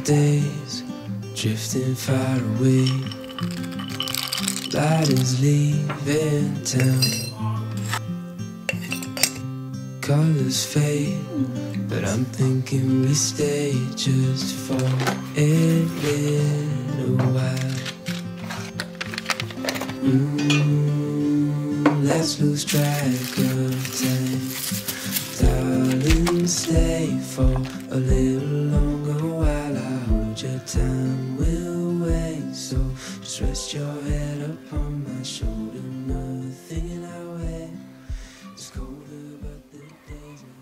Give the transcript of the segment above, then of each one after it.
days drifting far away. Light is leaving town. Colors fade, but I'm thinking we stay just for a little while. Let's lose track of time. Darling, stay for a little longer while I hold your time. We'll wait, so just rest your head upon my shoulder. Nothing in our way is colder, but the days are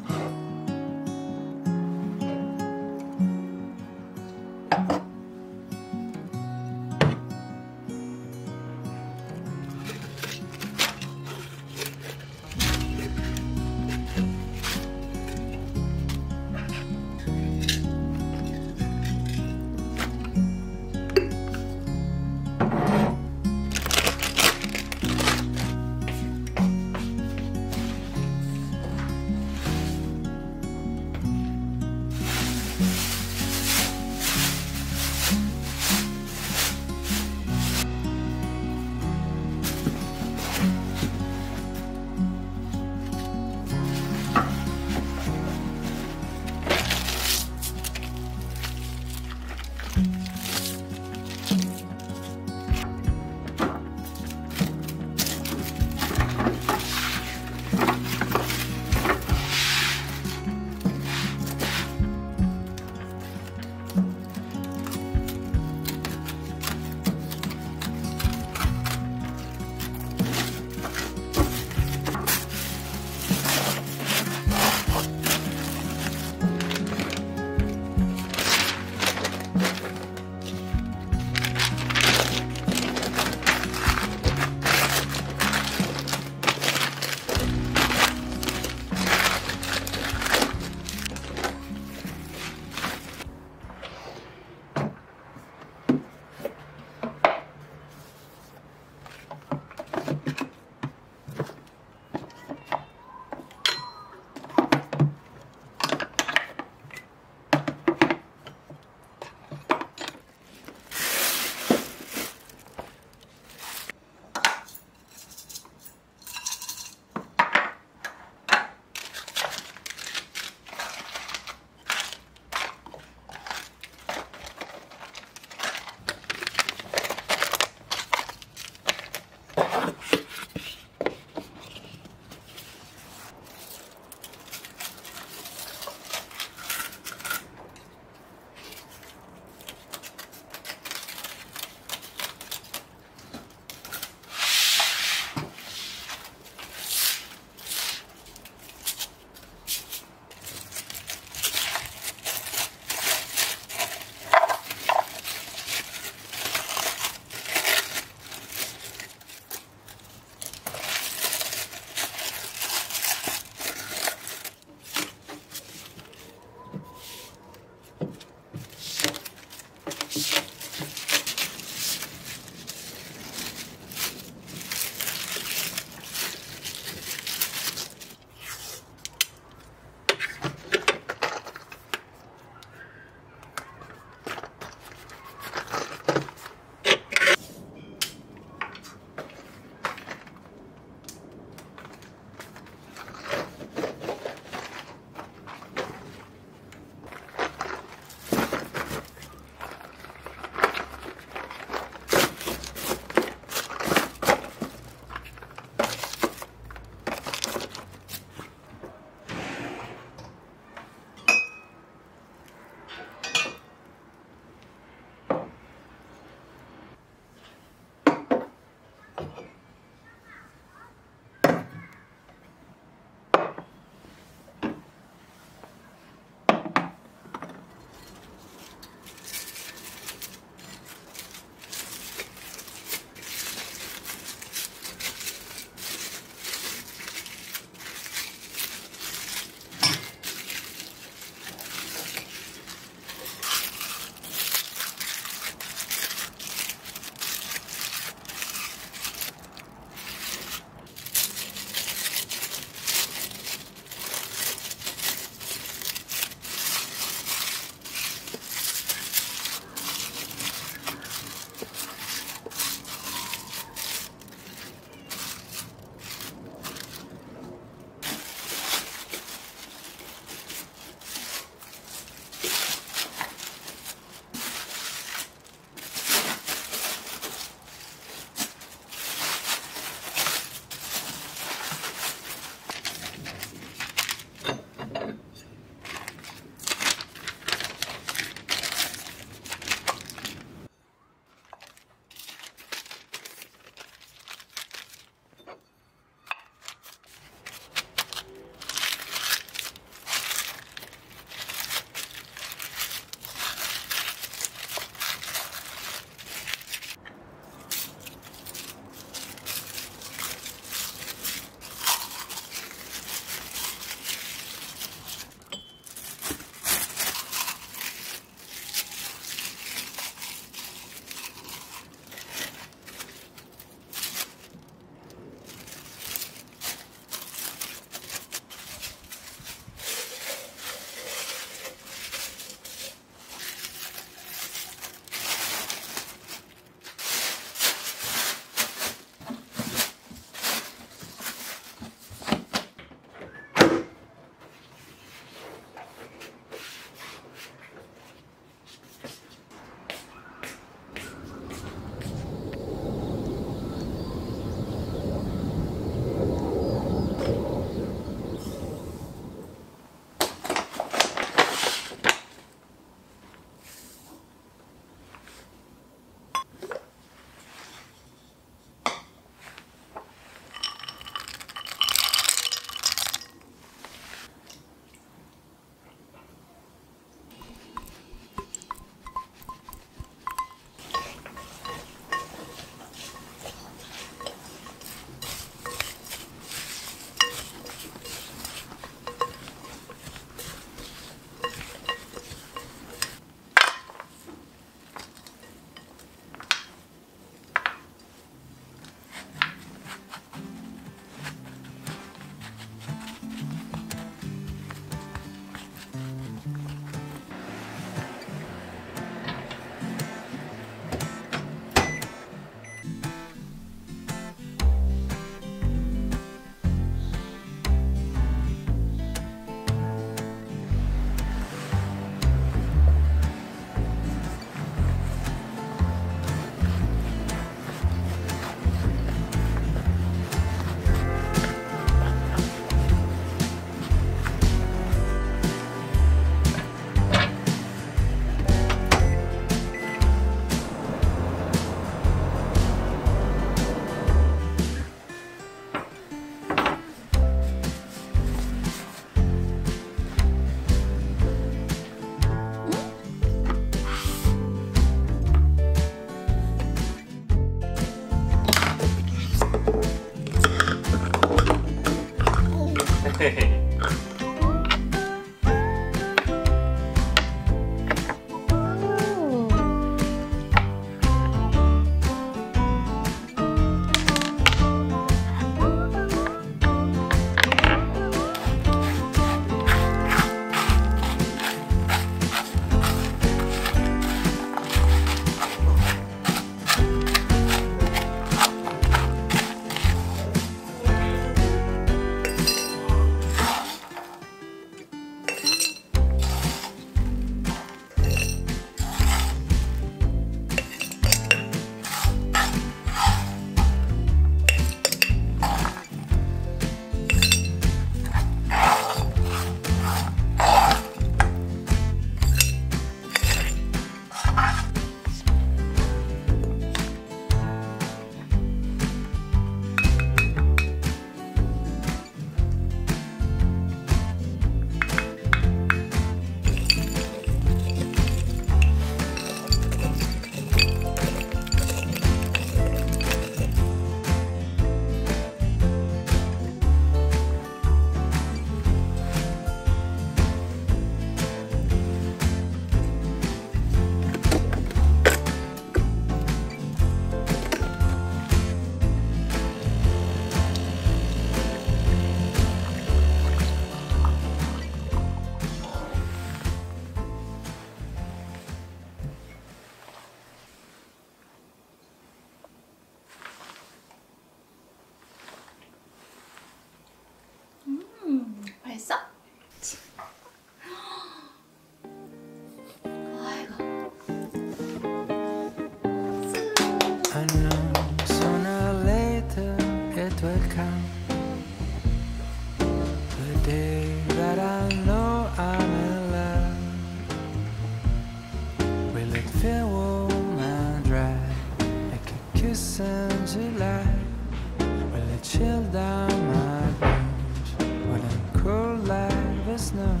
noon,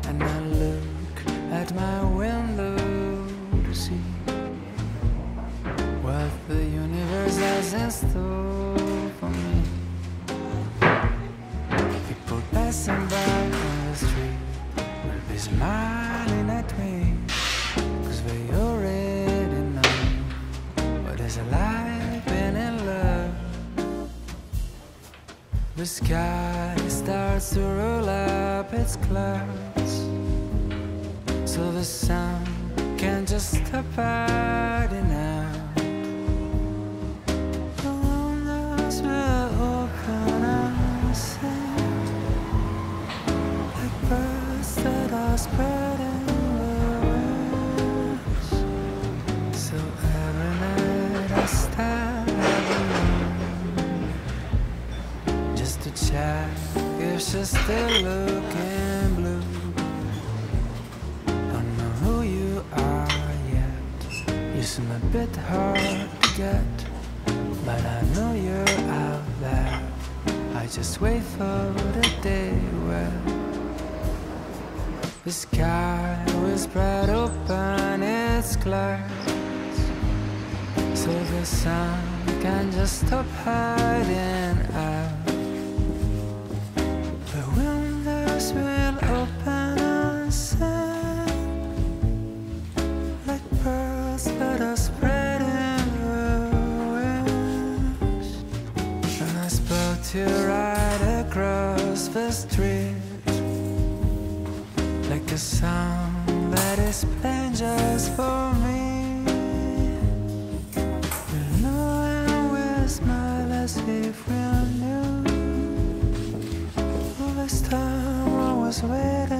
and I look at my window to see what the universe has in store for me. People passing by on the street will be smiling at me, 'cause they already know what it's like being in love. The sky starts to roll up its clouds, so the sun can't just stop hiding out. The windows will open and sing like birds that are spreading their wings. So every night I stand just to check if she's still looking blue. Don't know who you are yet, you seem a bit hard to get, but I know you're out there. I just wait for the day where the sky will spread open its clouds, so the sun can just stop hiding out. The windows will open and sing like birds that are spreading their wings. And I spot you right across the street, like a song that is playing just for me. We know and we'll smile as if we knew all this time I was waiting.